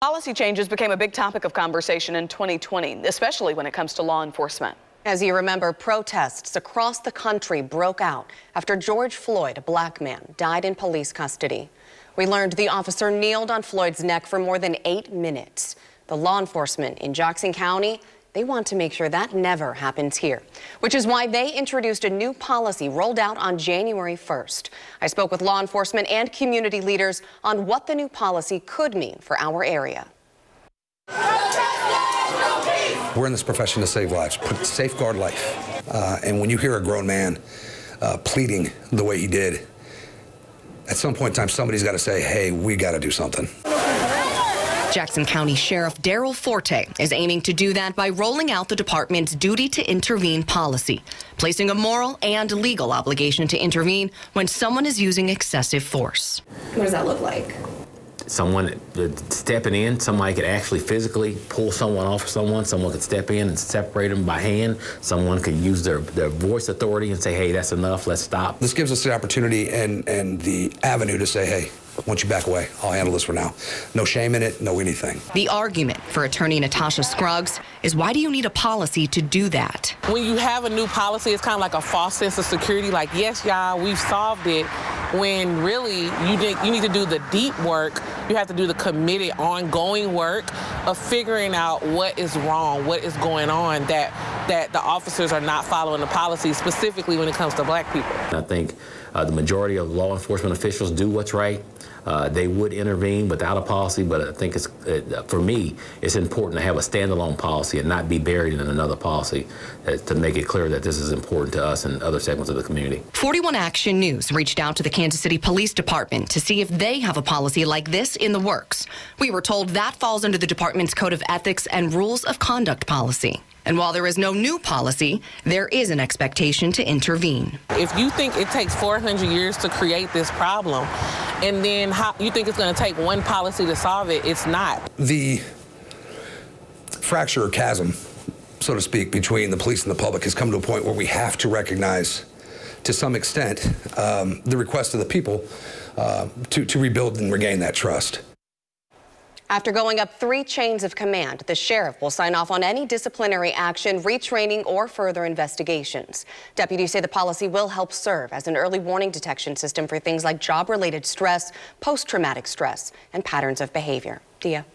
Policy changes became a big topic of conversation in 2020, especially when it comes to law enforcement. As you remember, protests across the country broke out after George Floyd, a black man, died in police custody. We learned the officer kneeled on Floyd's neck for more than 8 minutes. The law enforcement in Jackson County, they want to make sure that never happens here, which is why they introduced a new policy rolled out on January 1st. I spoke with law enforcement and community leaders on what the new policy could mean for our area. We're in this profession to save lives, safeguard life. And when you hear a grown man pleading the way he did, at some point in time, somebody's got to say, hey, we got to do something. Jackson County Sheriff Daryl Forte is aiming to do that by rolling out the department's duty to intervene policy, placing a moral and legal obligation to intervene when someone is using excessive force. What does that look like? Someone stepping in, somebody could actually physically pull someone off of someone. Someone could step in and separate them by hand. Someone could use their voice authority and say, hey, that's enough, let's stop. This gives us the opportunity and the avenue to say, hey, once you back away, I'll handle this for now. No shame in it, no anything. The argument for attorney Natasha Scruggs is, why do you need a policy to do that? When you have a new policy, it's kind of like a false sense of security, like, yes, y'all, we've solved it, when really you need to do the deep work. You have to do the committed, ongoing work of figuring out what is wrong, what is going on, that the officers are not following the policy, specifically when it comes to black people. I think the majority of law enforcement officials do what's right. They would intervene without a policy, but I think for me, it's important to have a standalone policy and not be buried in another policy to make it clear that this is important to us and other segments of the community. 41 Action News reached out to the Kansas City Police Department to see if they have a policy like this in the works. We were told that falls under the department's Code of Ethics and Rules of Conduct policy. And while there is no new policy, there is an expectation to intervene. If you think it takes 400 years to create this problem, and then you think it's going to take one policy to solve it, it's not. The fracture or chasm, so to speak, between the police and the public has come to a point where we have to recognize, to some extent, the request of the people to rebuild and regain that trust. After going up 3 chains of command, the sheriff will sign off on any disciplinary action, retraining, or further investigations. Deputies say the policy will help serve as an early warning detection system for things like job-related stress, post-traumatic stress, and patterns of behavior. Dia.